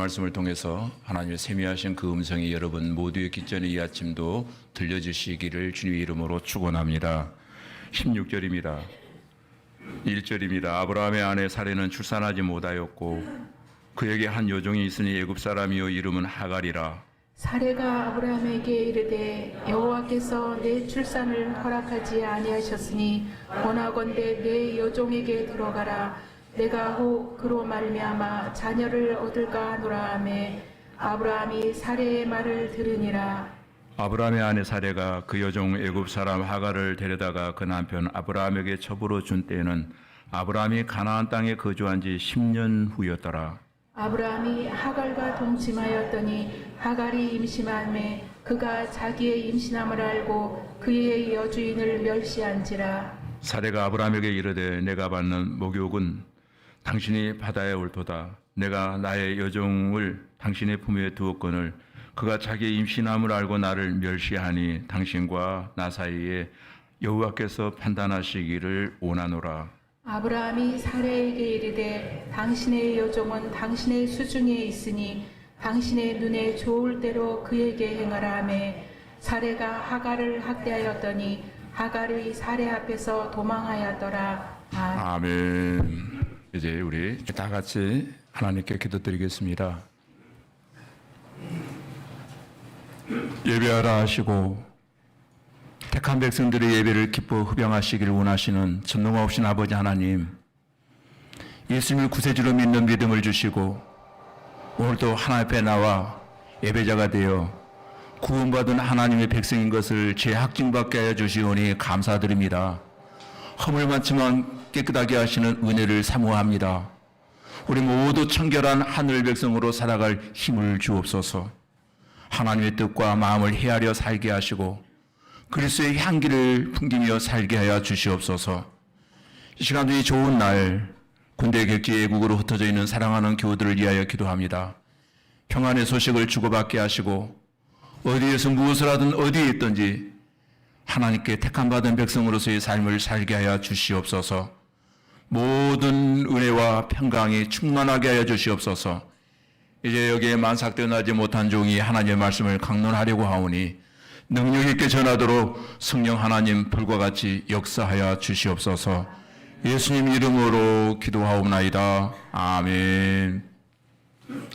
말씀을 통해서 하나님의 세미하신 그 음성이 여러분 모두의 기전의 이 아침도 들려주시기를 주님의 이름으로 축원합니다. 16절입니다. 1절입니다. 아브라함의 아내 사레는 출산하지 못하였고 그에게 한 여종이 있으니 애굽 사람이요 이름은 하갈이라. 사레가 아브라함에게 이르되 여호와께서 내 출산을 허락하지 아니하셨으니 원하건대 내 여종에게 들어가라. 내가 혹 그로 말미암아 자녀를 얻을까 하노라 하매 아브라함이 사레의 말을 들으니라. 아브라함의 아내 사레가 그 여종 애굽 사람 하갈을 데려다가 그 남편 아브라함에게 첩으로 준 때에는 아브라함이 가나안 땅에 거주한 지 10년 후였더라. 아브라함이 하갈과 동침하였더니 하갈이 임신하매 그가 자기의 임신함을 알고 그의 여주인을 멸시한지라. 사레가 아브라함에게 이르되 내가 받는 목욕은 당신이 받아야 옳도다. 내가 나의 여종을 당신의 품에 두었거늘 그가 자기의 임신함을 알고 나를 멸시하니 당신과 나 사이에 여호와께서 판단하시기를 원하노라. 아브라함이 사레에게 이르되 당신의 여종은 당신의 수중에 있으니 당신의 눈에 좋을 대로 그에게 행하라 하매 사레가 하갈을 학대하였더니 하갈이 사레 앞에서 도망하였더라. 아멘. 이제 우리 다 같이 하나님께 기도드리겠습니다. 예배하라 하시고 택한 백성들의 예배를 기뻐 흡양하시길 원하시는 전능하신 아버지 하나님, 예수님을 구세주로 믿는 믿음을 주시고 오늘도 하나님 앞에 나와 예배자가 되어 구원받은 하나님의 백성인 것을 재확증받게 하여 주시오니 감사드립니다. 허물 많지만 깨끗하게 하시는 은혜를 사모합니다. 우리 모두 청결한 하늘 백성으로 살아갈 힘을 주옵소서. 하나님의 뜻과 마음을 헤아려 살게 하시고 그리스도의 향기를 풍기며 살게 하여 주시옵소서. 이 시간도 이 좋은 날 군대 객지 애국으로 흩어져 있는 사랑하는 교우들을 위하여 기도합니다. 평안의 소식을 주고받게 하시고 어디에서 무엇을 하든 어디에 있든지 하나님께 택함받은 백성으로서의 삶을 살게 하여 주시옵소서. 모든 은혜와 평강이 충만하게 하여 주시옵소서. 이제 여기에 만삭되어나지 못한 종이 하나님의 말씀을 강론하려고 하오니 능력 있게 전하도록 성령 하나님 불과 같이 역사하여 주시옵소서. 예수님 이름으로 기도하옵나이다. 아멘.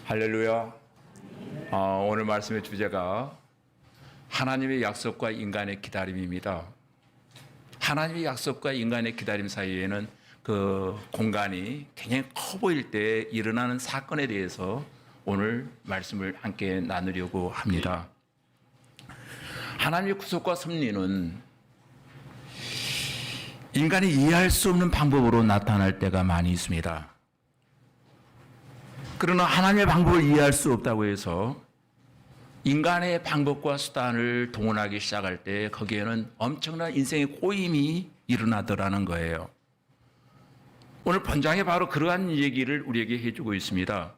할렐루야. 오늘 말씀의 주제가 하나님의 약속과 인간의 기다림입니다. 하나님의 약속과 인간의 기다림 사이에는 그 공간이 굉장히 커 보일 때 일어나는 사건에 대해서 오늘 말씀을 함께 나누려고 합니다. 하나님의 구속과 섭리는 인간이 이해할 수 없는 방법으로 나타날 때가 많이 있습니다. 그러나 하나님의 방법을 이해할 수 없다고 해서 인간의 방법과 수단을 동원하기 시작할 때 거기에는 엄청난 인생의 꼬임이 일어나더라는 거예요. 오늘 본장에 바로 그러한 얘기를 우리에게 해주고 있습니다.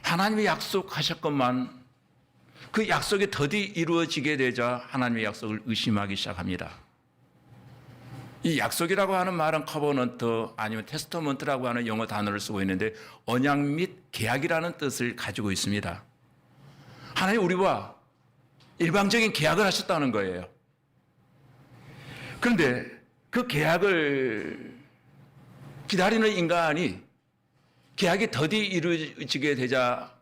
하나님이 약속하셨건만 그 약속이 더디 이루어지게 되자 하나님의 약속을 의심하기 시작합니다. 이 약속이라고 하는 말은 커버넌트 아니면 테스터먼트라고 하는 영어 단어를 쓰고 있는데 언약 및 계약이라는 뜻을 가지고 있습니다. 하나님 우리와 일방적인 계약을 하셨다는 거예요. 그런데 그 계약을 기다리는 인간이 계약이 더디 이루어지게 되자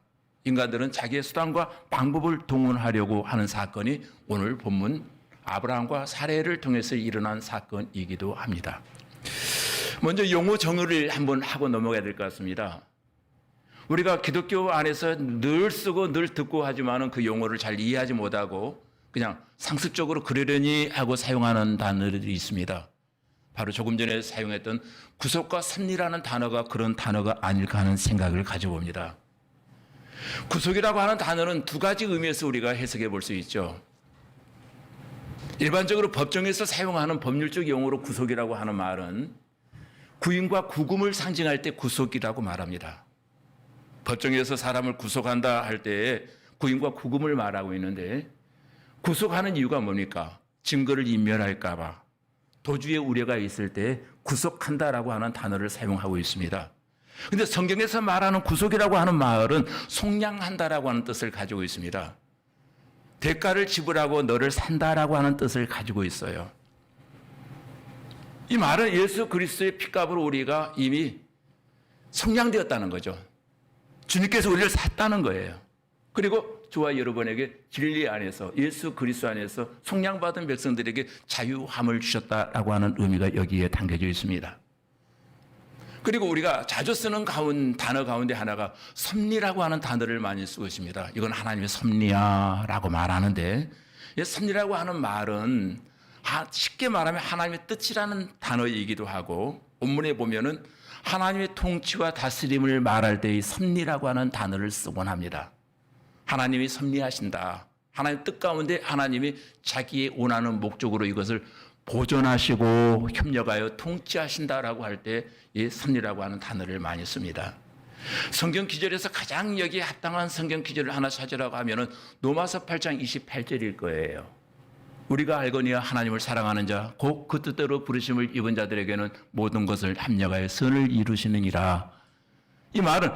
인간들은 자기의 수단과 방법을 동원하려고 하는 사건이 오늘 본문 아브라함과 사레를 통해서 일어난 사건이기도 합니다. 먼저 용어 정의를 한번 하고 넘어가야 될 것 같습니다. 우리가 기독교 안에서 늘 쓰고 늘 듣고 하지만은 그 용어를 잘 이해하지 못하고 그냥 상습적으로 그러려니 하고 사용하는 단어들이 있습니다. 바로 조금 전에 사용했던 구속과 섭리라는 단어가 그런 단어가 아닐까 하는 생각을 가져봅니다. 구속이라고 하는 단어는 두 가지 의미에서 우리가 해석해 볼 수 있죠. 일반적으로 법정에서 사용하는 법률적 용어로 구속이라고 하는 말은 구인과 구금을 상징할 때 구속이라고 말합니다. 법정에서 사람을 구속한다 할 때에 구인과 구금을 말하고 있는데 구속하는 이유가 뭡니까? 증거를 인멸할까 봐 도주의 우려가 있을 때 구속한다라고 하는 단어를 사용하고 있습니다. 근데 성경에서 말하는 구속이라고 하는 말은 속량한다라고 하는 뜻을 가지고 있습니다. 대가를 지불하고 너를 산다라고 하는 뜻을 가지고 있어요. 이 말은 예수 그리스도의 피값으로 우리가 이미 속량되었다는 거죠. 주님께서 우리를 샀다는 거예요. 그리고 저와 여러분에게 진리 안에서 예수 그리스도 안에서 속량받은 백성들에게 자유함을 주셨다라고 하는 의미가 여기에 담겨져 있습니다. 그리고 우리가 자주 쓰는 단어 가운데 하나가 섭리라고 하는 단어를 많이 쓰고 있습니다. 이건 하나님의 섭리야라고 말하는데, 이 섭리라고 하는 말은 쉽게 말하면 하나님의 뜻이라는 단어이기도 하고, 본문에 보면은 하나님의 통치와 다스림을 말할 때 이 섭리라고 하는 단어를 쓰곤 합니다. 하나님이 섭리하신다. 하나님의 뜻 가운데 하나님이 자기의 원하는 목적으로 이것을 보존하시고 협력하여 통치하신다라고 할 때 이 섭리라고 하는 단어를 많이 씁니다. 성경 기절에서 가장 여기에 합당한 성경 기절을 하나 찾으라고 하면은 로마서 8장 28절일 거예요. 우리가 알거니와 하나님을 사랑하는 자, 곧 그 뜻대로 부르심을 입은 자들에게는 모든 것을 합력하여 선을 이루시느니라. 이 말은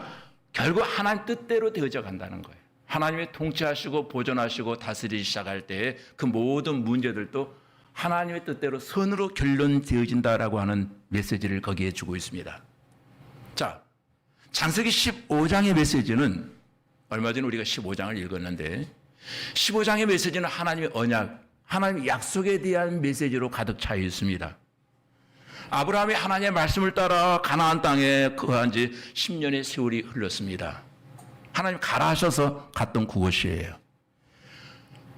결국 하나님 뜻대로 되어져 간다는 거예요. 하나님이 통치하시고 보존하시고 다스리기 시작할 때 그 모든 문제들도 하나님의 뜻대로 선으로 결론되어진다라고 하는 메시지를 거기에 주고 있습니다. 자, 창세기 15장의 메시지는 얼마 전에 우리가 15장을 읽었는데 15장의 메시지는 하나님의 언약, 하나님의 약속에 대한 메시지로 가득 차 있습니다. 아브라함이 하나님의 말씀을 따라 가나안 땅에 거한 지 10년의 세월이 흘렀습니다. 하나님 가라 하셔서 갔던 그곳이에요.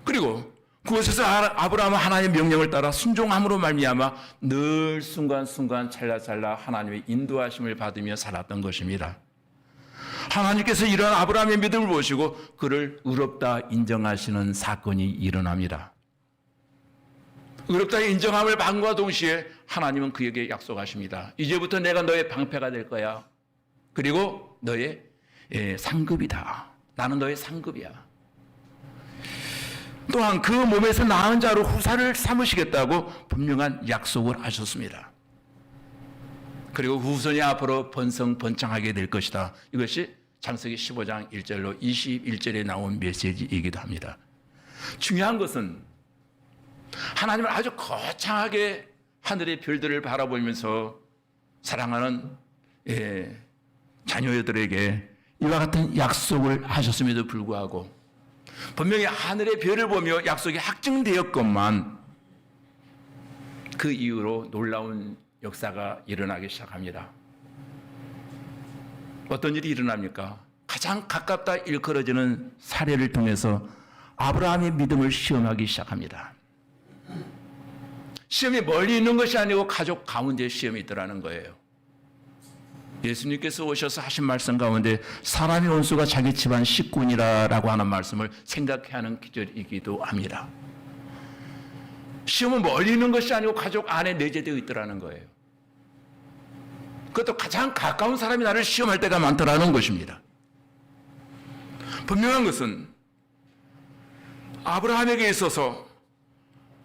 그리고 그곳에서 아브라함은 하나님의 명령을 따라 순종함으로 말미암아 늘 순간순간 찰나찰나 하나님의 인도하심을 받으며 살았던 것입니다. 하나님께서 이런 아브라함의 믿음을 보시고 그를 의롭다 인정하시는 사건이 일어납니다. 의롭다 인정함을 받음과 동시에 하나님은 그에게 약속하십니다. 이제부터 내가 너의 방패가 될 거야. 그리고 너의 상급이다. 나는 너의 상급이야. 또한 그 몸에서 나은 자로 후사를 삼으시겠다고 분명한 약속을 하셨습니다. 그리고 후손이 앞으로 번성번창하게 될 것이다. 이것이 창세기 15장 1절로 21절에 나온 메시지이기도 합니다. 중요한 것은 하나님을 아주 거창하게 하늘의 별들을 바라보면서 사랑하는 자녀들에게 이와 같은 약속을 하셨음에도 불구하고 분명히 하늘의 별을 보며 약속이 확증되었건만 그 이후로 놀라운 역사가 일어나기 시작합니다. 어떤 일이 일어납니까? 가장 가깝다 일컬어지는 사례를 통해서 아브라함의 믿음을 시험하기 시작합니다. 시험이 멀리 있는 것이 아니고 가족 가운데 시험이 있더라는 거예요. 예수님께서 오셔서 하신 말씀 가운데 사람의 원수가 자기 집안 식구니라라고 하는 말씀을 생각해야 하는 기절이기도 합니다. 시험은 멀리 있는 것이 아니고 가족 안에 내재되어 있더라는 거예요. 그것도 가장 가까운 사람이 나를 시험할 때가 많더라는 것입니다. 분명한 것은 아브라함에게 있어서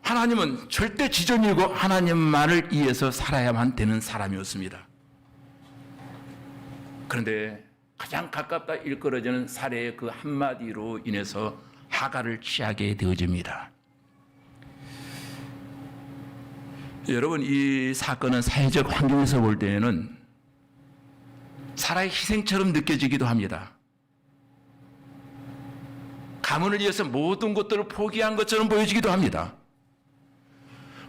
하나님은 절대 지존이고 하나님만을 위해서 살아야만 되는 사람이었습니다. 그런데 가장 가깝다 일컬어지는 사례의 그 한마디로 인해서 하갈을 취하게 되어집니다. 여러분, 이 사건은 사회적 환경에서 볼 때에는 사라의 희생처럼 느껴지기도 합니다. 가문을 위해서 모든 것들을 포기한 것처럼 보여지기도 합니다.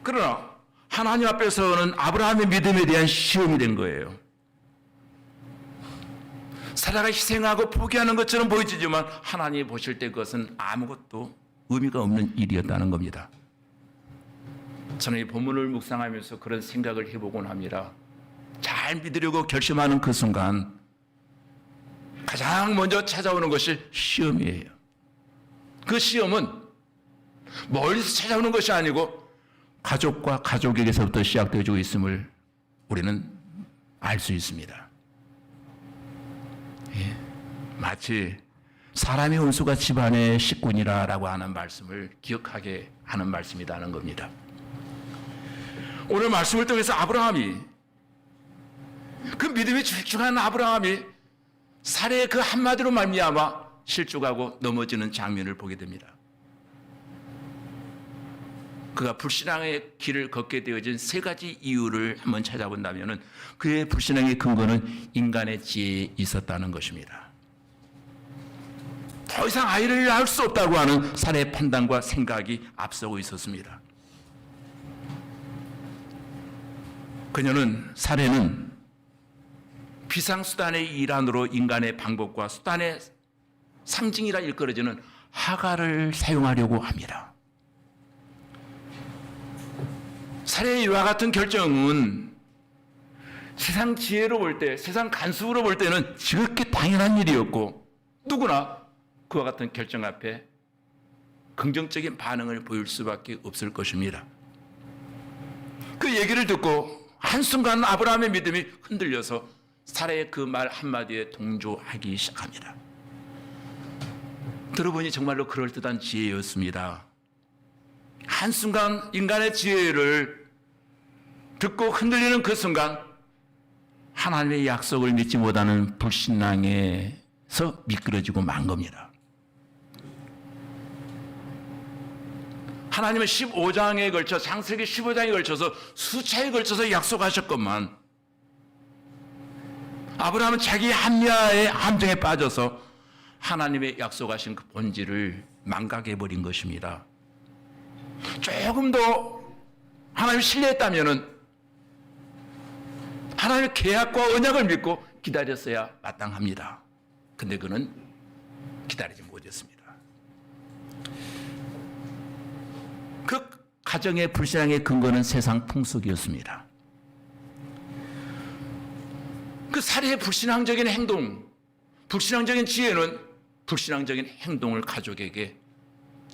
그러나 하나님 앞에서는 아브라함의 믿음에 대한 시험이 된 거예요. 사라가 희생하고 포기하는 것처럼 보이지만 하나님이 보실 때 그것은 아무것도 의미가 없는 일이었다는 겁니다. 저는 이 본문을 묵상하면서 그런 생각을 해보곤 합니다. 잘 믿으려고 결심하는 그 순간 가장 먼저 찾아오는 것이 시험이에요. 그 시험은 멀리서 찾아오는 것이 아니고 가족과 가족에게서부터 시작되어지고 있음을 우리는 알 수 있습니다. 마치 사람의 원수가 집안의 식구니라라고 하는 말씀을 기억하게 하는 말씀이라는 겁니다. 오늘 말씀을 통해서 아브라함이 그 믿음이 출중한 아브라함이 사례의 그 한마디로 말미암아 실족하고 넘어지는 장면을 보게 됩니다. 그가 불신앙의 길을 걷게 되어진 세 가지 이유를 한번 찾아본다면 그의 불신앙의 근거는 인간의 지혜에 있었다는 것입니다. 더 이상 아이를 낳을 수 없다고 하는 사례의 판단과 생각이 앞서고 있었습니다. 그녀는 사례는 비상수단의 일환으로 인간의 방법과 수단의 상징이라 일컬어지는 하갈을 사용하려고 합니다. 사례의 이와 같은 결정은 세상 지혜로 볼 때, 세상 간수로 볼 때는 지극히 당연한 일이었고 누구나 그와 같은 결정 앞에 긍정적인 반응을 보일 수밖에 없을 것입니다. 그 얘기를 듣고 한순간 아브라함의 믿음이 흔들려서 사례의 그 말 한마디에 동조하기 시작합니다. 들어보니 정말로 그럴듯한 지혜였습니다. 한순간 인간의 지혜를 듣고 흔들리는 그 순간 하나님의 약속을 믿지 못하는 불신앙에서 미끄러지고 만 겁니다. 하나님은 15장에 걸쳐 창세기 15장에 걸쳐서 수차에 걸쳐서 약속하셨건만 아브라함은 자기 합리화의 함정에 빠져서 하나님의 약속하신 그 본질을 망각해버린 것입니다. 조금 더 하나님을 신뢰했다면 하나님의 계약과 언약을 믿고 기다렸어야 마땅합니다. 근데 그는 기다리지 못했습니다. 그 가정의 불신앙의 근거는 세상 풍속이었습니다. 그 사례의 불신앙적인 행동, 불신앙적인 지혜는 불신앙적인 행동을 가족에게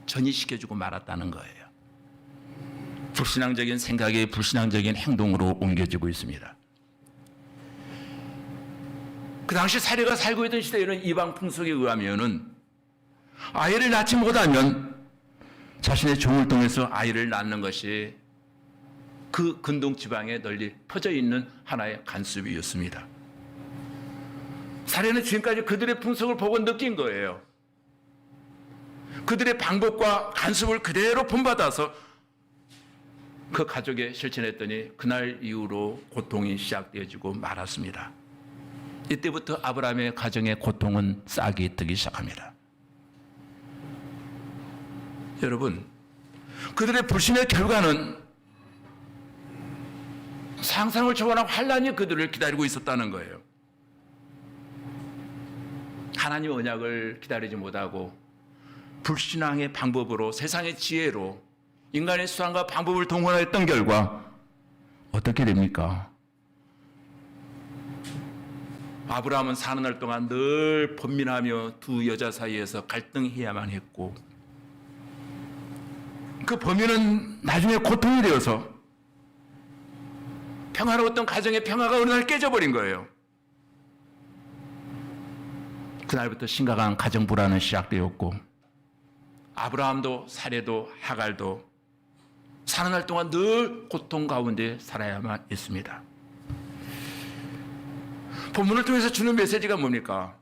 전이시켜주고 말았다는 거예요. 불신앙적인 생각이 불신앙적인 행동으로 옮겨지고 있습니다. 그 당시 사례가 살고 있던 시대에는 이방 풍속에 의하면은 아이를 낳지 못하면 자신의 종을 통해서 아이를 낳는 것이 그 근동 지방에 널리 퍼져 있는 하나의 간습이었습니다. 사례는 지금까지 그들의 풍속을 보고 느낀 거예요. 그들의 방법과 간습을 그대로 본받아서 그 가족에 실천했더니 그날 이후로 고통이 시작되어지고 말았습니다. 이때부터 아브라함의 가정의 고통은 싹이 트기 시작합니다. 여러분, 그들의 불신의 결과는 상상을 초월한 환란이 그들을 기다리고 있었다는 거예요. 하나님의 언약을 기다리지 못하고 불신앙의 방법으로 세상의 지혜로 인간의 수단과 방법을 동원했던 결과 어떻게 됩니까? 아브라함은 사는 날 동안 늘 번민하며 두 여자 사이에서 갈등해야만 했고 그 범인은 나중에 고통이 되어서 평화로웠던 가정의 평화가 어느 날 깨져버린 거예요. 그날부터 심각한 가정 불안은 시작되었고 아브라함도 사례도 하갈도 사는 날 동안 늘 고통 가운데 살아야만 했습니다. 본문을 통해서 주는 메시지가 뭡니까?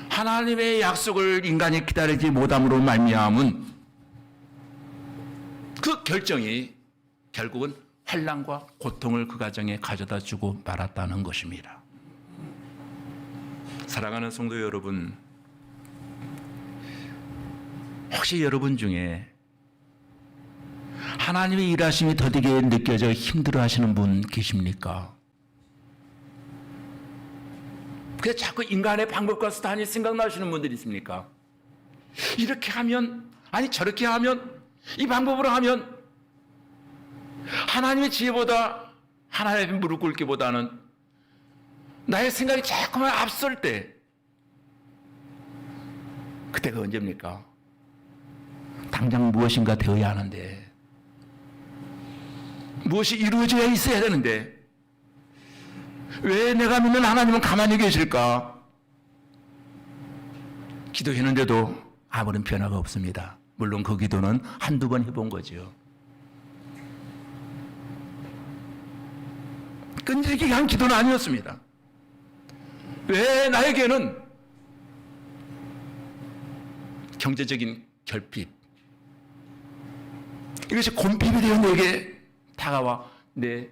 하나님의 약속을 인간이 기다리지 못함으로 말미암은 그 결정이 결국은 환난과 고통을 그 가정에 가져다 주고 말았다는 것입니다. 사랑하는 성도 여러분, 혹시 여러분 중에 하나님의 일하심이 더디게 느껴져 힘들어하시는 분 계십니까? 그래서 자꾸 인간의 방법과 수단이 생각나시는 분들이 있습니까? 이렇게 하면, 아니 저렇게 하면, 이 방법으로 하면 하나님의 지혜보다 하나님의 무릎 꿇기보다는 나의 생각이 자꾸만 앞설 때 그때가 언제입니까? 당장 무엇인가 되어야 하는데 무엇이 이루어져야 있어야 되는데 왜 내가 믿는 하나님은 가만히 계실까? 기도했는데도 아무런 변화가 없습니다. 물론 그 기도는 한두 번 해본 거죠. 끈질기게 한 기도는 아니었습니다. 왜 나에게는 경제적인 결핍, 이것이 곰핍이 되어 내게 다가와 내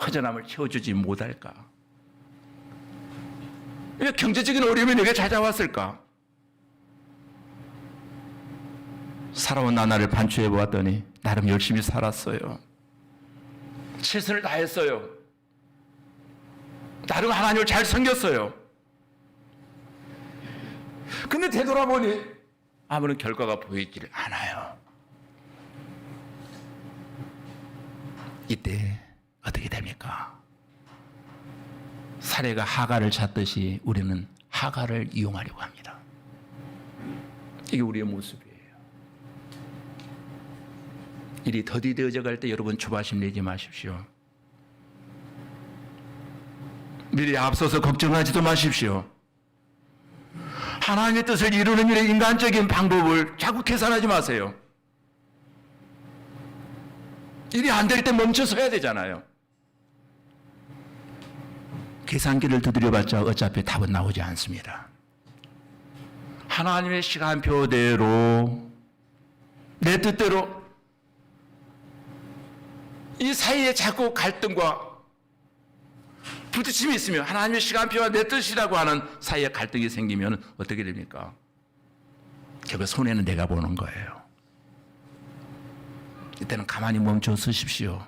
허전함을 채워주지 못할까? 왜 경제적인 어려움이 내게 찾아왔을까? 살아온 나날을 반추해 보았더니 나름 열심히 살았어요. 최선을 다했어요. 나름 하나님을 잘 섬겼어요. 근데 되돌아보니 아무런 결과가 보이질 않아요. 이때 어떻게 됩니까? 사례가 하가를 찾듯이 우리는 하가를 이용하려고 합니다. 이게 우리의 모습이에요. 일이 더디되어져 갈 때 여러분 조바심 내지 마십시오. 미리 앞서서 걱정하지도 마십시오. 하나님의 뜻을 이루는 일에 인간적인 방법을 자꾸 계산하지 마세요. 일이 안 될 때 멈춰서야 되잖아요. 계산기를 두드려봤자 어차피 답은 나오지 않습니다. 하나님의 시간표대로 내 뜻대로 이 사이에 자꾸 갈등과 부딪힘이 있으면 하나님의 시간표와 내 뜻이라고 하는 사이에 갈등이 생기면 어떻게 됩니까? 결국 손해는 내가 보는 거예요. 이때는 가만히 멈춰 서십시오.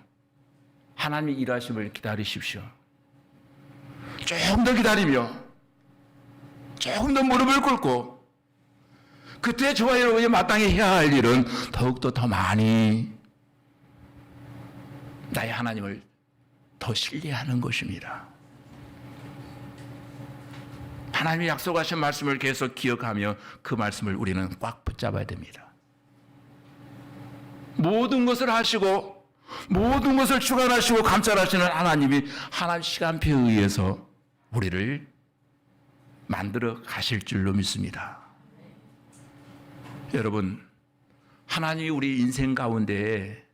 하나님의 일하심을 기다리십시오. 조금 더 기다리며 조금 더 무릎을 꿇고 그때 저와 여러분이 마땅히 해야 할 일은 더욱더 더 많이 나의 하나님을 더 신뢰하는 것입니다. 하나님이 약속하신 말씀을 계속 기억하며 그 말씀을 우리는 꽉 붙잡아야 됩니다. 모든 것을 하시고 모든 것을 주관하시고 감찰하시는 하나님이 하나님 시간표에 의해서 우리를 만들어 가실 줄로 믿습니다. 여러분, 하나님이 우리 인생 가운데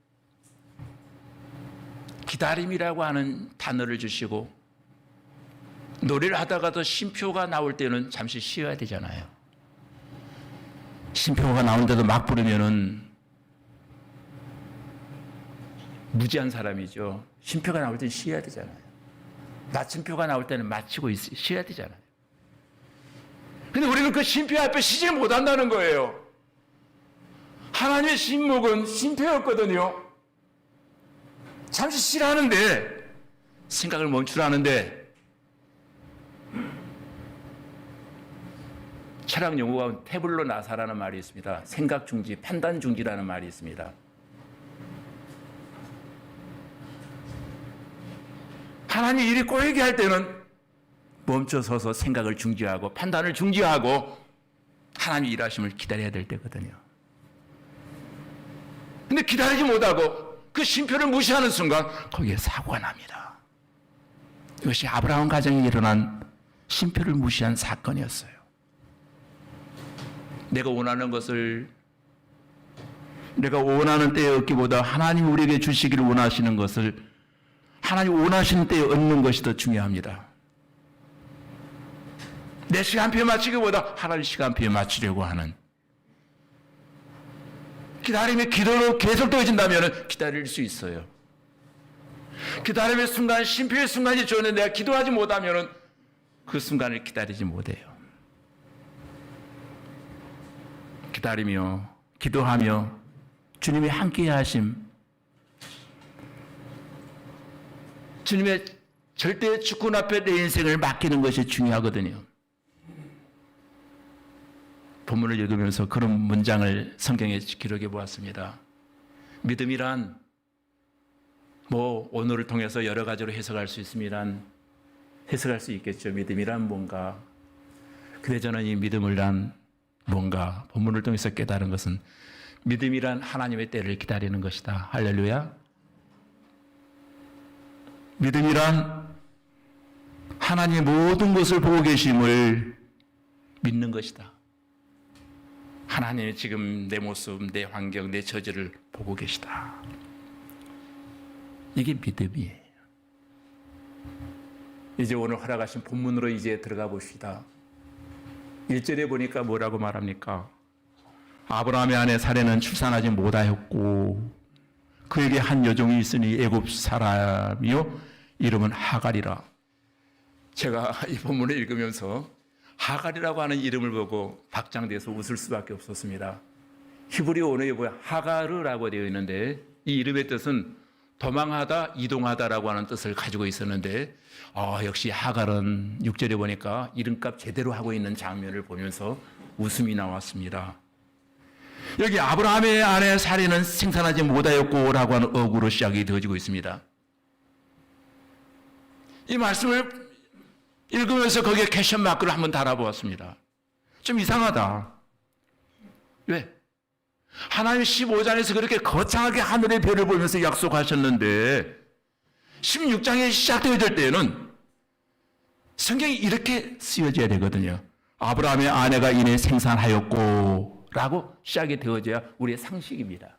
기다림이라고 하는 단어를 주시고 노래를 하다가도 쉼표가 나올 때는 잠시 쉬어야 되잖아요. 쉼표가 나오는데도 막 부르면은 무지한 사람이죠. 쉼표가 나올 때는 쉬어야 되잖아요. 마침표가 나올 때는 마치고 쉬어야 되잖아요. 근데 우리는 그 쉼표 앞에 쉬지 못한다는 거예요. 하나님의 신목은 쉼표였거든요. 잠시 쉬라는데, 생각을 멈추라는데, 철학 용어가 태블로 나사라는 말이 있습니다. 생각 중지, 판단 중지라는 말이 있습니다. 하나님 일이 꼬이게 할 때는 멈춰서서 생각을 중지하고 판단을 중지하고 하나님 일하심을 기다려야 될 때거든요. 근데 기다리지 못하고 그 쉼표를 무시하는 순간 거기에 사고가 납니다. 이것이 아브라함 가정에 일어난 쉼표를 무시한 사건이었어요. 내가 원하는 것을 내가 원하는 때에 얻기보다 하나님 우리에게 주시기를 원하시는 것을 하나님 원하시는 때에 얻는 것이 더 중요합니다. 내 시간표에 맞추기보다 하나님 시간표에 맞추려고 하는 기다림이 기도로 계속되어진다면 기다릴 수 있어요. 기다림의 순간, 쉼표의 순간이 좋은데 내가 기도하지 못하면 그 순간을 기다리지 못해요. 기다리며 기도하며 주님의 함께 하심, 주님의 절대 주권 앞에 내 인생을 맡기는 것이 중요하거든요. 본문을 읽으면서 그런 문장을 성경에 기록해 보았습니다. 믿음이란 오늘을 통해서 여러 가지로 해석할 수 있겠죠. 믿음이란 뭔가. 근데 저는 이 믿음이란 뭔가 본문을 통해서 깨달은 것은 믿음이란 하나님의 때를 기다리는 것이다. 할렐루야. 믿음이란 하나님의 모든 것을 보고 계심을 믿는 것이다. 하나님이 지금 내 모습, 내 환경, 내 처지를 보고 계시다. 이게 믿음이에요. 이제 오늘 허락하신 본문으로 이제 들어가 봅시다. 1절에 보니까 뭐라고 말합니까? 아브라함의 아내 사레는 출산하지 못하였고 그에게 한 여종이 있으니 애굽 사람이요 이름은 하갈이라. 제가 이 본문을 읽으면서 하갈이라고 하는 이름을 보고 박장대서 웃을 수밖에 없었습니다. 히브리어 언어에 보면 하가르라고 되어 있는데 이 이름의 뜻은 도망하다, 이동하다라고 하는 뜻을 가지고 있었는데 역시 하갈은 6절에 보니까 이름값 제대로 하고 있는 장면을 보면서 웃음이 나왔습니다. 여기 아브라함의 아내 사레는 생산하지 못하였고라고 하는 어구로 시작이 되어지고 있습니다. 이 말씀을 읽으면서 거기에 퀘션 마크를 한번 달아보았습니다. 좀 이상하다. 왜? 하나님 15장에서 그렇게 거창하게 하늘의 별을 보면서 약속하셨는데 16장에 시작되어질 때에는 성경이 이렇게 쓰여져야 되거든요. 아브라함의 아내가 이내 생산하였고 라고 시작이 되어져야 우리의 상식입니다.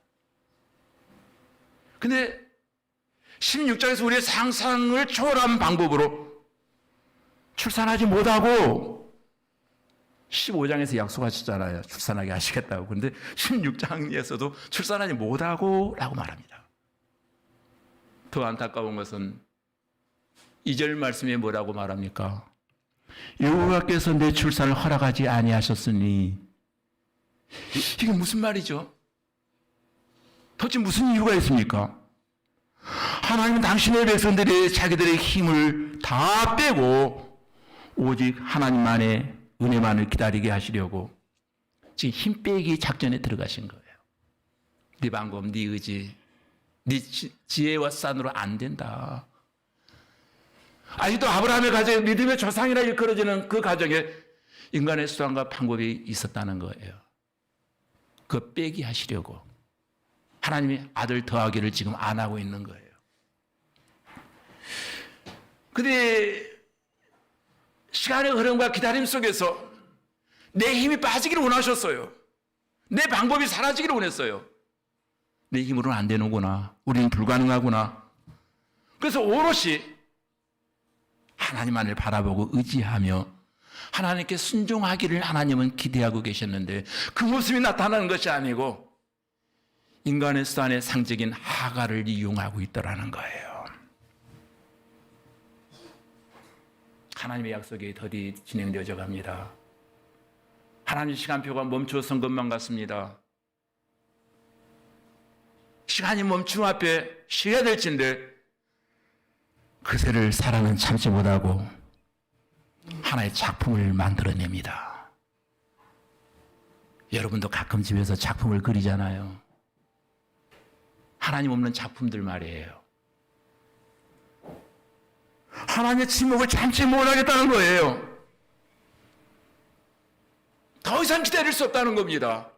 근데 16장에서 우리의 상상을 초월한 방법으로 출산하지 못하고 15장에서 약속하셨잖아요. 출산하게 하시겠다고. 그런데 16장에서도 출산하지 못하고 라고 말합니다. 더 안타까운 것은 2절 말씀에 뭐라고 말합니까? 여호와께서 내 출산을 허락하지 아니하셨으니 이게 무슨 말이죠? 도대체 무슨 이유가 있습니까? 하나님은 당신의 백성들이 자기들의 힘을 다 빼고 오직 하나님만의 은혜만을 기다리게 하시려고 지금 힘 빼기 작전에 들어가신 거예요. 네 방법, 네 의지, 네 지혜와 산으로 안 된다. 아직도 아브라함의 가정에 믿음의 조상이라 일컬어지는 그 가정에 인간의 수단과 방법이 있었다는 거예요. 그거 빼기 하시려고 하나님이 아들 더하기를 지금 안 하고 있는 거예요. 근데 시간의 흐름과 기다림 속에서 내 힘이 빠지기를 원하셨어요. 내 방법이 사라지기를 원했어요. 내 힘으로는 안 되는구나. 우리는 불가능하구나. 그래서 오롯이 하나님만을 바라보고 의지하며 하나님께 순종하기를 하나님은 기대하고 계셨는데 그 모습이 나타나는 것이 아니고 인간의 수단의 상징인 하갈을 이용하고 있더라는 거예요. 하나님의 약속이 더디 진행되어져 갑니다. 하나님의 시간표가 멈추어선 것만 같습니다. 시간이 멈춤 앞에 쉬어야 될진데 그새를 사람은 참지 못하고 하나의 작품을 만들어냅니다. 여러분도 가끔 집에서 작품을 그리잖아요. 하나님 없는 작품들 말이에요. 하나님의 침묵을 참지 못하겠다는 거예요. 더 이상 기다릴 수 없다는 겁니다.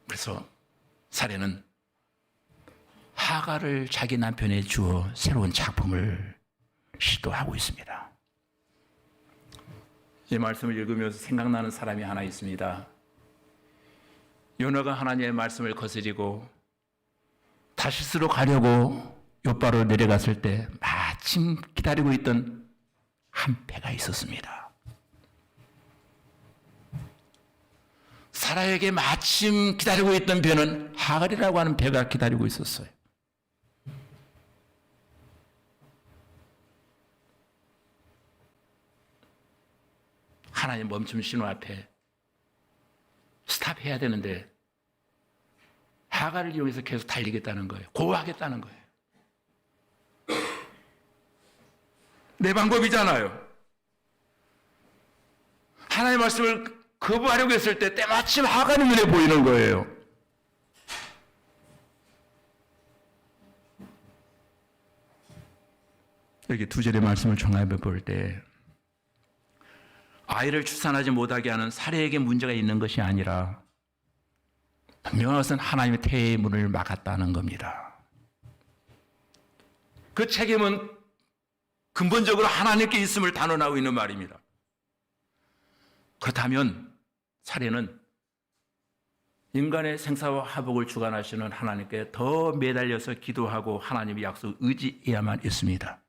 그래서 사례는 하갈을 자기 남편에 주어 새로운 작품을 시도하고 있습니다. 이 말씀을 읽으면서 생각나는 사람이 하나 있습니다. 요나가 하나님의 말씀을 거스리고 다시스로 가려고 욥바로 내려갔을 때 마침 기다리고 있던 한 배가 있었습니다. 사라에게 마침 기다리고 있던 배는 하갈이라고 하는 배가 기다리고 있었어요. 하나님 멈춤 신호 앞에 스탑해야 되는데 하갈을 이용해서 계속 달리겠다는 거예요. 고하겠다는 거예요. 내 방법이잖아요. 하나님의 말씀을 거부하려고 했을 때 때마침 하갈이 눈에 보이는 거예요. 여기 두 절의 말씀을 종합해 볼 때 아이를 출산하지 못하게 하는 사례에게 문제가 있는 것이 아니라 분명한 것은 하나님의 태의 문을 막았다는 겁니다. 그 책임은 근본적으로 하나님께 있음을 단언하고 있는 말입니다. 그렇다면 사례는 인간의 생사와 화복을 주관하시는 하나님께 더 매달려서 기도하고 하나님의 약속을 의지해야만 있습니다.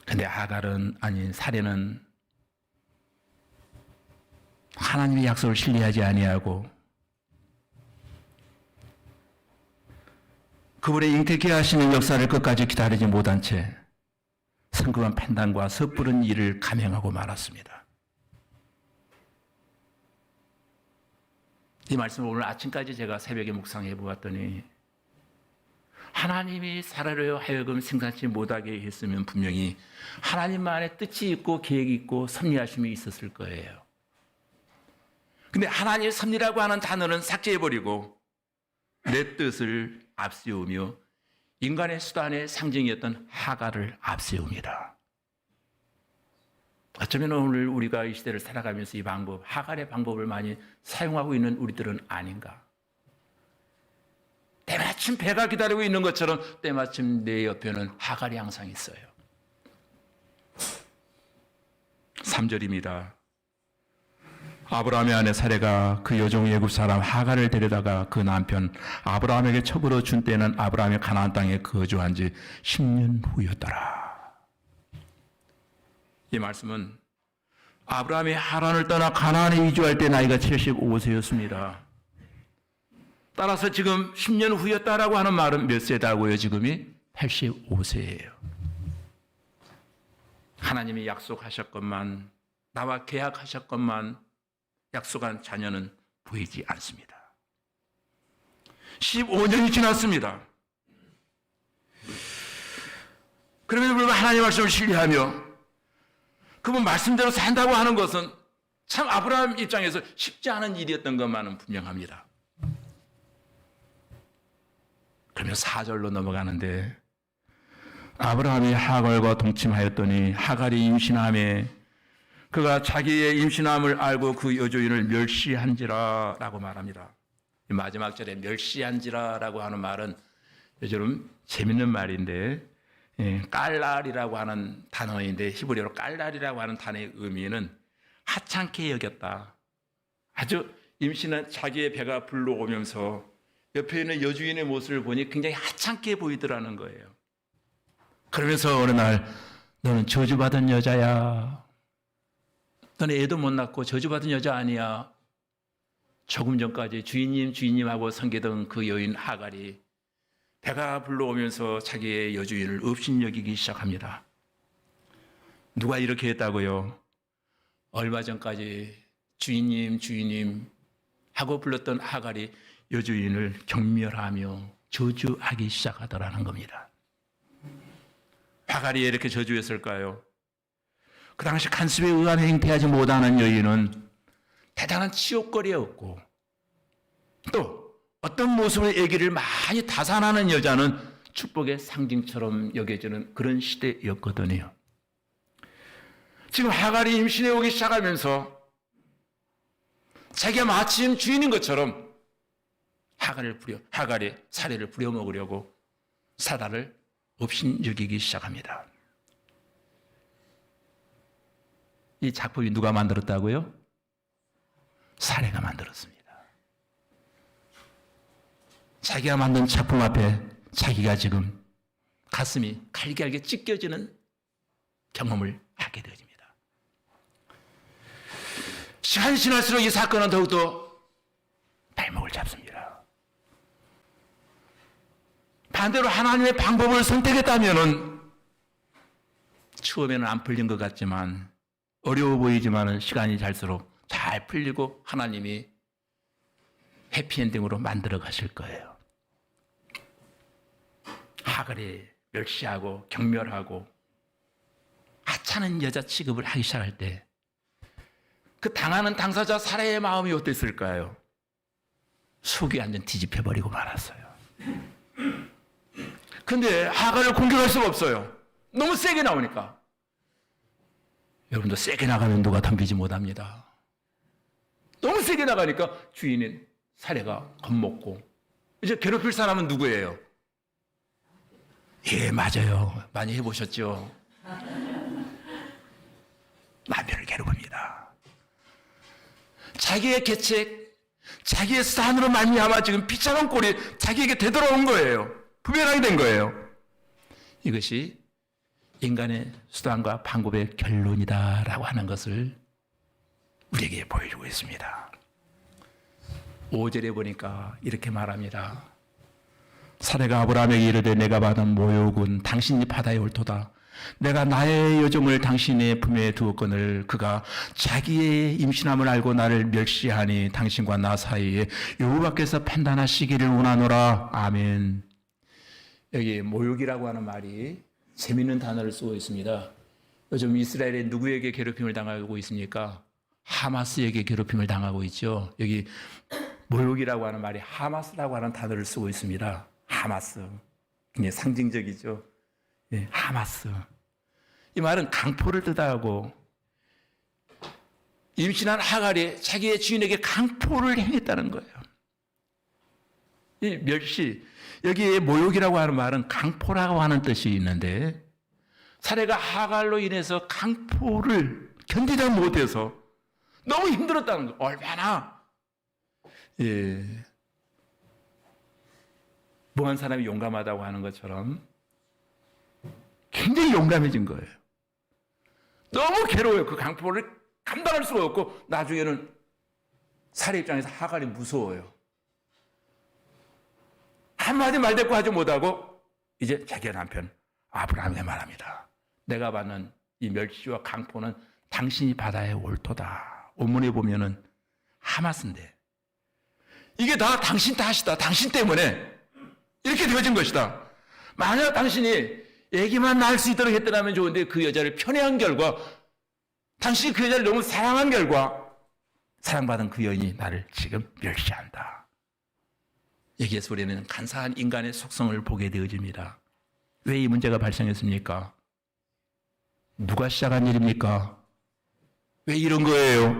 근데 하갈은 아닌 사례는 하나님의 약속을 신뢰하지 아니하고 그분의 잉태케 하시는 역사를 끝까지 기다리지 못한 채 성급한 판단과 섣부른 일을 감행하고 말았습니다. 이 말씀을 오늘 아침까지 제가 새벽에 묵상해 보았더니 하나님이 사라로 하여금 생산치 못하게 했으면 분명히 하나님만의 뜻이 있고 계획이 있고 섭리하심이 있었을 거예요. 근데 하나님의 섭리라고 하는 단어는 삭제해버리고 내 뜻을 앞세우며 인간의 수단의 상징이었던 하갈을 앞세웁니다. 어쩌면 오늘 우리가 이 시대를 살아가면서 이 방법, 하갈의 방법을 많이 사용하고 있는 우리들은 아닌가. 때마침 배가 기다리고 있는 것처럼 때마침 내 옆에는 하갈이 항상 있어요. 3절입니다. 아브라함의 아내 사레가 그 여종 애굽 사람 하갈을 데려다가 그 남편 아브라함에게 첩으로 준 때는 아브라함이 가나안 땅에 거주한 지 10년 후였더라. 이 말씀은 아브라함이 하란을 떠나 가나안에 이주할 때 나이가 75세였습니다. 따라서 지금 10년 후였다라고 하는 말은 몇 세다고요? 지금이 85세예요. 하나님이 약속하셨건만 나와 계약하셨건만 약속한 자녀는 보이지 않습니다. 15년이 지났습니다. 그럼에도 불구하고 하나님의 말씀을 신뢰하며 그분 말씀대로 산다고 하는 것은 참 아브라함 입장에서 쉽지 않은 일이었던 것만은 분명합니다. 그러면 4절로 넘어가는데 아브라함이 하갈과 동침하였더니 하갈이 임신함에 그가 자기의 임신함을 알고 그 여조인을 멸시한지라 라고 말합니다. 마지막 절에 멸시한지라 라고 하는 말은 요즘 재밌는 말인데 깔랄이라고 하는 단어인데 히브리어로 깔랄이라고 하는 단어의 의미는 하찮게 여겼다. 아주 임신한 자기의 배가 불러오면서 옆에 있는 여주인의 모습을 보니 굉장히 하찮게 보이더라는 거예요. 그러면서 어느 날 너는 저주받은 여자야. 너는 애도 못 낳고 저주받은 여자 아니야. 조금 전까지 주인님 하고 섬기던 그 여인 하갈이 배가 불러오면서 자기의 여주인을 업신여기기 시작합니다. 누가 이렇게 했다고요? 얼마 전까지 주인님 하고 불렀던 하갈이 여주인을 경멸하며 저주하기 시작하더라는 겁니다. 하갈이 이렇게 저주했을까요? 그 당시 간섭에 의한 행태하지 못하는 여인은 대단한 치욕거리였고 또 어떤 모습의 아기를 많이 다산하는 여자는 축복의 상징처럼 여겨지는 그런 시대였거든요. 지금 하갈이 임신해 오기 시작하면서 자기가 마침 주인인 것처럼 하갈의 사례를 부려먹으려고 사라를 업신여기기 시작합니다. 이 작품이 누가 만들었다고요? 사례가 만들었습니다. 자기가 만든 작품 앞에 자기가 지금 가슴이 갈기갈기 찢겨지는 경험을 하게 되어집니다. 시간이 지날수록 이 사건은 더욱더 발목을 잡습니다. 반대로 하나님의 방법을 선택했다면 처음에는 안 풀린 것 같지만 어려워 보이지만 시간이 갈수록 잘 풀리고 하나님이 해피엔딩으로 만들어 가실 거예요. 하갈이 멸시하고 경멸하고 하찮은 여자 취급을 하기 시작할 때 그 당하는 당사자 사례의 마음이 어땠을까요? 속이 완전 뒤집혀버리고 말았어요. 근데 하갈을 공격할 수가 없어요. 너무 세게 나오니까. 여러분도 세게 나가면 누가 덤비지 못합니다. 너무 세게 나가니까 주인인 사례가 겁먹고 이제 괴롭힐 사람은 누구예요? 예, 맞아요. 많이 해보셨죠? 남편을 괴롭힙니다. 자기의 계책, 자기의 산으로 말미암아 지금 비참한 꼴이 자기에게 되돌아온 거예요. 부변하게 된 거예요. 이것이 인간의 수단과 방법의 결론이다라고 하는 것을 우리에게 보여주고 있습니다. 5절에 보니까 이렇게 말합니다. 사례가 아브라함에게 이르되 내가 받은 모욕은 당신이 받아야 옳도다. 내가 나의 여종을 당신의 품에 두었거늘 그가 자기의 임신함을 알고 나를 멸시하니 당신과 나 사이에 여호와께서 판단하시기를 원하노라. 아멘. 여기 모욕이라고 하는 말이 재미있는 단어를 쓰고 있습니다. 요즘 이스라엘에 누구에게 괴롭힘을 당하고 있습니까? 하마스에게 괴롭힘을 당하고 있죠. 여기 모욕이라고 하는 말이 하마스라고 하는 단어를 쓰고 있습니다. 하마스. 굉장히 상징적이죠. 예, 하마스. 이 말은 강포를 뜻하고 임신한 하갈이 자기의 주인에게 강포를 행했다는 거예요. 이 멸시, 여기에 모욕이라고 하는 말은 강포라고 하는 뜻이 있는데 사례가 하갈로 인해서 강포를 견디다 못해서 너무 힘들었다는 거예요. 얼마나 뭐한 사람이 용감하다고 하는 것처럼 굉장히 용감해진 거예요. 너무 괴로워요. 그 강포를 감당할 수가 없고 나중에는 사례 입장에서 하갈이 무서워요. 한마디 말대꾸 하지 못하고 이제 자기 남편 아브라함에게 말합니다. 내가 받는 이 멸시와 강포는 당신이 받아야 옳도다. 원문에 보면은 하마스인데 이게 다 당신 탓이다. 당신 때문에 이렇게 되어진 것이다. 만약 당신이 애기만 낳을 수 있도록 했더라면 좋은데 그 여자를 편애한 결과 당신이 그 여자를 너무 사랑한 결과 사랑받은 그 여인이 나를 지금 멸시한다. 여기에서 우리는 간사한 인간의 속성을 보게 되어집니다. 왜 이 문제가 발생했습니까? 누가 시작한 일입니까? 왜 이런 거예요?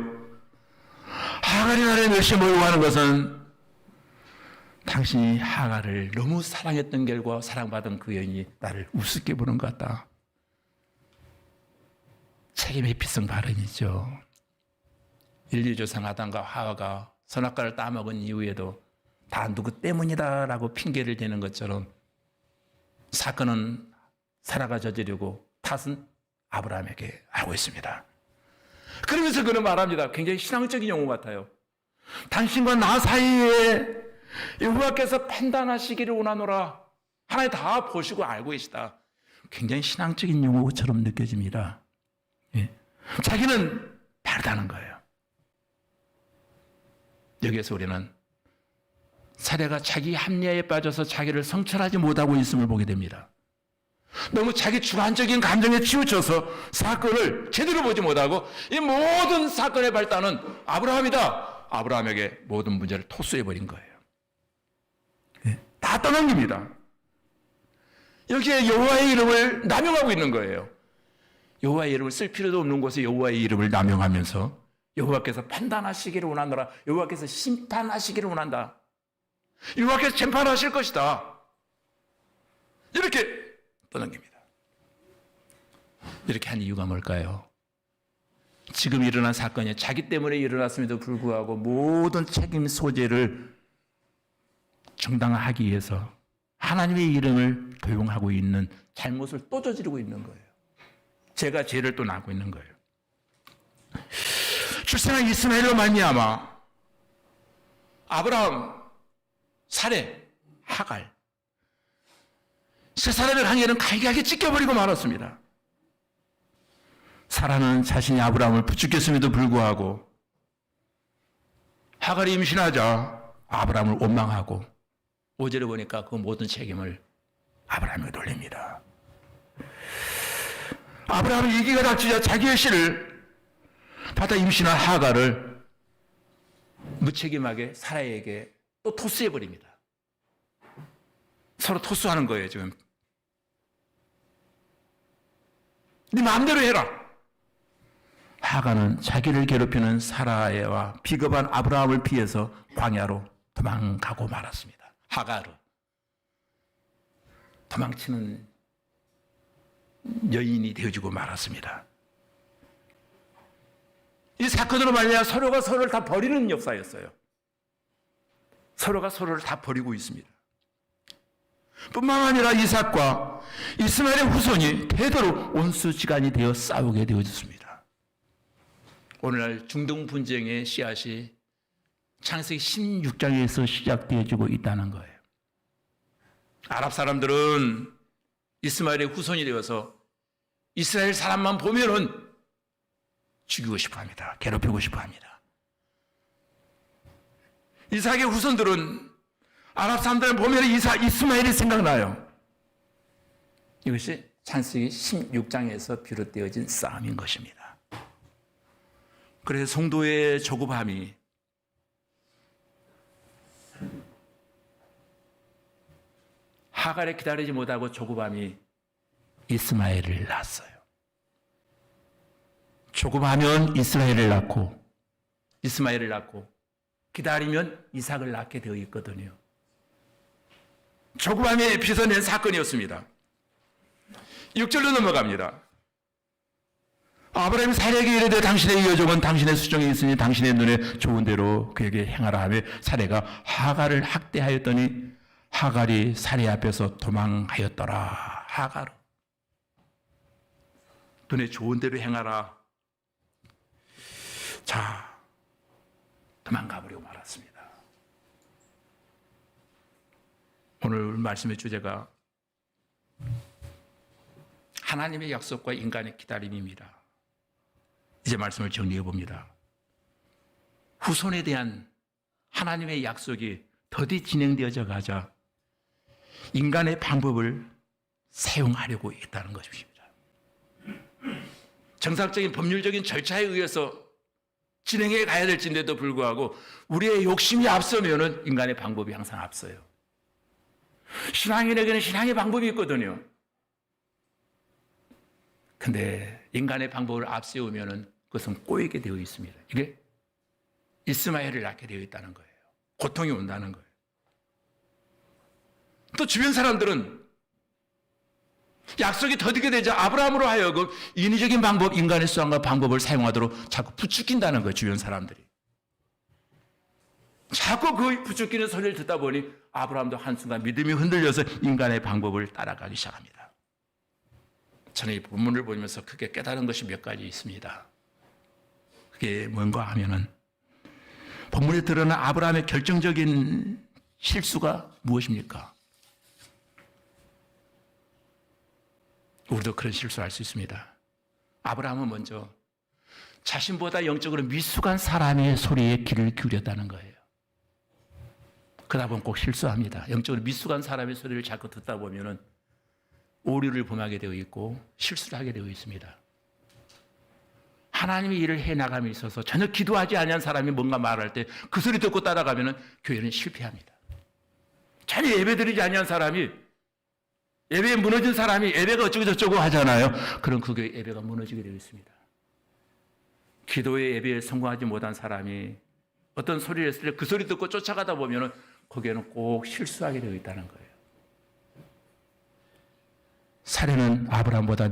하갈이 나를 멸시 모욕하는 것은 당신이 하갈을 너무 사랑했던 결과 사랑받은 그 여인이 나를 우습게 보는 것 같다. 책임 회피성 발언이죠. 인류조상 아담과 하와가 선악과를 따먹은 이후에도 다 누구 때문이다라고 핑계를 대는 것처럼 사건은 사라가 저지르고 탓은 아브라함에게 하고 있습니다. 그러면서 그는 말합니다. 굉장히 신앙적인 용어 같아요. 당신과 나 사이에 여호와께서 판단하시기를 원하노라. 하나님 다 보시고 알고 계시다. 굉장히 신앙적인 용어처럼 느껴집니다. 예. 자기는 바르다는 거예요. 여기에서 우리는 사례가 자기 합리화에 빠져서 자기를 성찰하지 못하고 있음을 보게 됩니다. 너무 자기 주관적인 감정에 치우쳐서 사건을 제대로 보지 못하고 이 모든 사건의 발단은 아브라함이다. 아브라함에게 모든 문제를 토스해버린 거예요. 다 떠넘깁니다. 여기에 여호와의 이름을 남용하고 있는 거예요. 여호와의 이름을 쓸 필요도 없는 곳에 여호와의 이름을 남용하면서 여호와께서 판단하시기를 원하노라. 여호와께서 심판하시기를 원한다. 여호와께서 재판하실 것이다. 이렇게 떠넘깁니다. 이렇게 한 이유가 뭘까요? 지금 일어난 사건이 자기 때문에 일어났음에도 불구하고 모든 책임 소재를 정당화하기 위해서 하나님의 이름을 도용하고 있는 잘못을 또 저지르고 있는 거예요. 제가 죄를 또 낳고 있는 거예요. 출생한 이스마엘로 말미암아 아브라함, 사레, 하갈 세 사람의 관계는 갈기하게 찢겨버리고 말았습니다. 사라는 자신이 아브라함을 부축했음에도 불구하고 하갈이 임신하자 아브라함을 원망하고 5절에 보니까 그 모든 책임을 아브라함에게 돌립니다. 아브라함은 위기가 닥치자 자기의 씨를 받아 임신한 하갈을 무책임하게 사라에게 또 토스해버립니다. 서로 토스하는 거예요, 지금. 네 마음대로 해라. 하갈은 자기를 괴롭히는 사라와 비겁한 아브라함을 피해서 광야로 도망가고 말았습니다. 하갈은 도망치는 여인이 되어지고 말았습니다. 이 사건으로 말미암아 서로가 서로를 다 버리는 역사였어요. 서로가 서로를 다 버리고 있습니다. 뿐만 아니라 이삭과 이스마엘의 후손이 되도록 온수지간이 되어 싸우게 되어졌습니다. 오늘날 중동 분쟁의 씨앗이 창세기 16장에서 시작되어지고 있다는 거예요. 아랍 사람들은 이스마엘의 후손이 되어서 이스라엘 사람만 보면은 죽이고 싶어 합니다. 괴롭히고 싶어 합니다. 이삭의 후손들은 아랍 사람들을 보면 이스마엘이 생각나요. 이것이 창세기 16장에서 비롯되어진 싸움인 것입니다. 그래서 성도의 조급함이 하갈에 기다리지 못하고 조급함이 이스마엘을 낳았어요. 조급하면 이스라엘을 낳고 이스마엘을 낳고 기다리면 이삭을 낳게 되어 있거든요. 조급함이 빚어낸 사건이었습니다. 6절로 넘어갑니다. 아브라함이 사례에게 이르되 당신의 여종은 당신의 수정에 있으니 당신의 눈에 좋은 대로 그에게 행하라 하며 사례가 하갈을 학대하였더니 하갈이 사례 앞에서 도망하였더라. 하갈 눈에 좋은 대로 행하라. 자, 도망가버리고 말았습니다. 오늘 말씀의 주제가 하나님의 약속과 인간의 기다림입니다. 이제 말씀을 정리해 봅니다. 후손에 대한 하나님의 약속이 더디 진행되어져 가자 인간의 방법을 사용하려고 있다는 것입니다. 정상적인 법률적인 절차에 의해서 진행해 가야 될진데도 불구하고 우리의 욕심이 앞서면은 인간의 방법이 항상 앞서요. 신앙인에게는 신앙의 방법이 있거든요. 근데 인간의 방법을 앞세우면은 그것은 꼬이게 되어 있습니다. 이게 이스마엘을 낳게 되어 있다는 거예요. 고통이 온다는 거예요. 또 주변 사람들은 약속이 더디게 되자 아브라함으로 하여금 인위적인 방법, 인간의 수단과 방법을 사용하도록 자꾸 부추긴다는 거예요. 주변 사람들이. 자꾸 그 부추기는 소리를 듣다 보니 아브라함도 한순간 믿음이 흔들려서 인간의 방법을 따라가기 시작합니다. 저는 이 본문을 보면서 크게 깨달은 것이 몇 가지 있습니다. 그게 뭔가 하면은 본문에 드러난 아브라함의 결정적인 실수가 무엇입니까? 우리도 그런 실수를 할 수 있습니다. 아브라함은 먼저 자신보다 영적으로 미숙한 사람의 소리에 귀를 기울였다는 거예요. 그러다 보면 꼭 실수합니다. 영적으로 미숙한 사람의 소리를 자꾸 듣다 보면은 오류를 범하게 되어 있고 실수를 하게 되어 있습니다. 하나님의 일을 해나감에 있어서 전혀 기도하지 않은 사람이 뭔가 말할 때 그 소리 듣고 따라가면 교회는 실패합니다. 전혀 예배드리지 않은 사람이 예배에 무너진 사람이 예배가 어쩌고 저쩌고 하잖아요. 그럼 그 교회 예배가 무너지게 되어 있습니다. 기도의 예배에 성공하지 못한 사람이 어떤 소리를 했을 때 그 소리 듣고 쫓아가다 보면 거기에는 꼭 실수하게 되어 있다는 거예요. 사례는 아브라함보다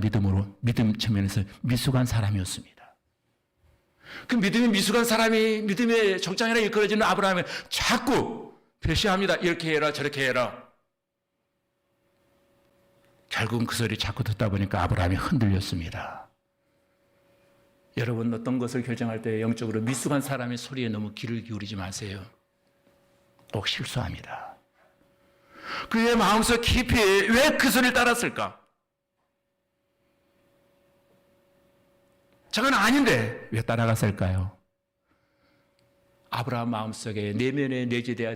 믿음 측면에서 미숙한 사람이었습니다. 그 믿음이 미숙한 사람이 믿음의 적장이라 일컬어지는 아브라함이 자꾸 배시합니다. 이렇게 해라 저렇게 해라. 결국은 그 소리 자꾸 듣다 보니까 아브라함이 흔들렸습니다. 여러분 어떤 것을 결정할 때 영적으로 미숙한 사람의 소리에 너무 귀를 기울이지 마세요. 꼭 실수합니다. 그의 마음속 깊이 왜 그 소리를 따랐을까? 저건 아닌데 왜 따라갔을까요? 아브라함 마음속에 내면에 내재되어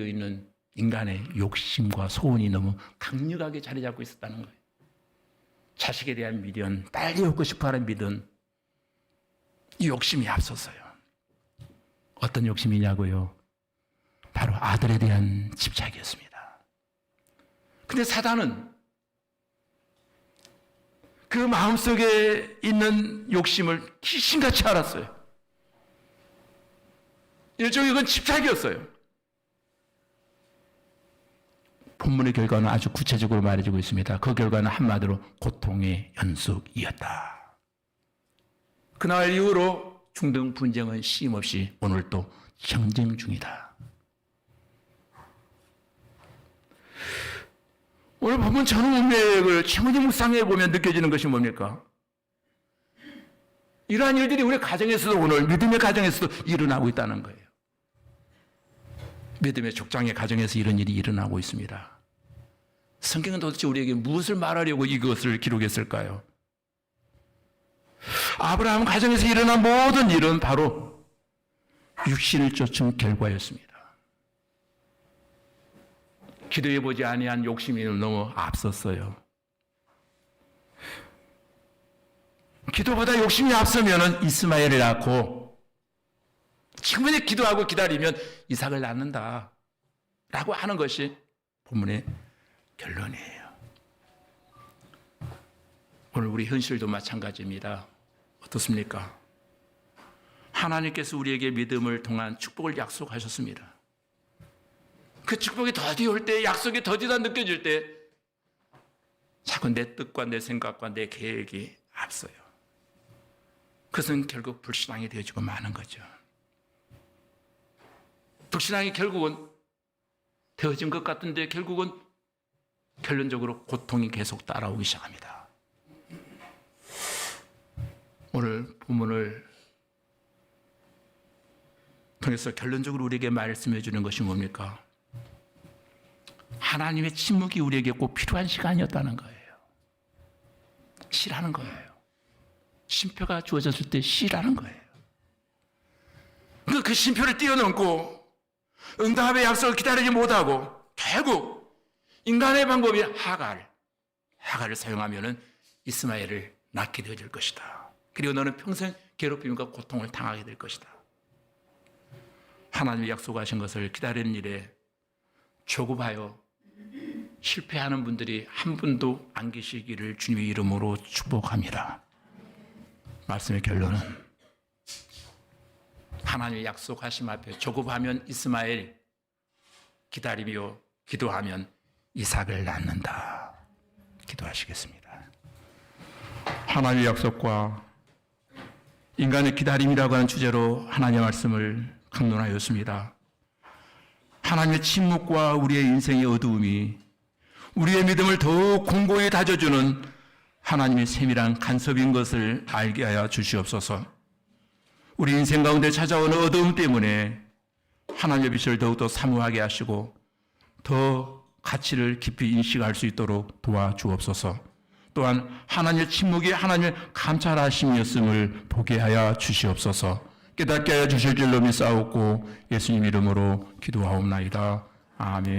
있는 인간의 욕심과 소원이 너무 강력하게 자리 잡고 있었다는 거예요. 자식에 대한 미련, 빨리 얻고 싶어하는 미련, 이 욕심이 앞섰어요. 어떤 욕심이냐고요? 바로 아들에 대한 집착이었습니다. 근데 사단은 그 마음속에 있는 욕심을 귀신같이 알았어요. 일종의 그건 집착이었어요. 본문의 결과는 아주 구체적으로 말해주고 있습니다. 그 결과는 한마디로 고통의 연속이었다. 그날 이후로 중동 분쟁은 쉼없이 오늘도 경쟁 중이다. 오늘 보면 전후 문맥을 충분히 묵상해 보면 느껴지는 것이 뭡니까? 이러한 일들이 우리 가정에서도 오늘 믿음의 가정에서도 일어나고 있다는 거예요. 믿음의 족장의 가정에서 이런 일이 일어나고 있습니다. 성경은 도대체 우리에게 무엇을 말하려고 이것을 기록했을까요? 아브라함 가정에서 일어난 모든 일은 바로 육신을 쫓은 결과였습니다. 기도해보지 아니한 욕심이 너무 앞섰어요. 기도보다 욕심이 앞서면 이스마엘을 낳고 충분히 기도하고 기다리면 이삭을 낳는다 라고 하는 것이 본문의 결론이에요. 오늘 우리 현실도 마찬가지입니다. 어떻습니까? 하나님께서 우리에게 믿음을 통한 축복을 약속하셨습니다. 그 축복이 더디 올 때, 약속이 더디다 느껴질 때 자꾸 내 뜻과 내 생각과 내 계획이 앞서요. 그것은 결국 불신앙이 되어지고 마는 거죠. 불신앙이 결국은 되어진 것 같은데 결국은 결론적으로 고통이 계속 따라오기 시작합니다. 오늘 본문을 통해서 결론적으로 우리에게 말씀해 주는 것이 뭡니까? 하나님의 침묵이 우리에게 꼭 필요한 시간이었다는 거예요. 쉬라는 거예요. 쉼표가 주어졌을 때 쉬라는 거예요. 그 쉼표를 뛰어넘고 응답의 약속을 기다리지 못하고 결국 인간의 방법이 하갈을 사용하면 이스마엘을 낳게 되어질 것이다. 그리고 너는 평생 괴롭힘과 고통을 당하게 될 것이다. 하나님이 약속하신 것을 기다리는 일에 조급하여 실패하는 분들이 한 분도 안 계시기를 주님의 이름으로 축복합니다. 말씀의 결론은 하나님의 약속하심 앞에 조급하면 이스마엘, 기다리며 기도하면 이삭을 낳는다. 기도하시겠습니다. 하나님의 약속과 인간의 기다림이라고 하는 주제로 하나님의 말씀을 강론하였습니다. 하나님의 침묵과 우리의 인생의 어두움이 우리의 믿음을 더욱 공고히 다져주는 하나님의 세밀한 간섭인 것을 알게 하여 주시옵소서. 우리 인생 가운데 찾아오는 어두움 때문에 하나님의 빛을 더욱더 사모하게 하시고 더 가치를 깊이 인식할 수 있도록 도와주옵소서. 또한 하나님의 침묵이 하나님의 감찰하심이었음을 보게 하여 주시옵소서. 깨닫게 하여 주실 줄로 믿사옵고 예수님 이름으로 기도하옵나이다. 아멘.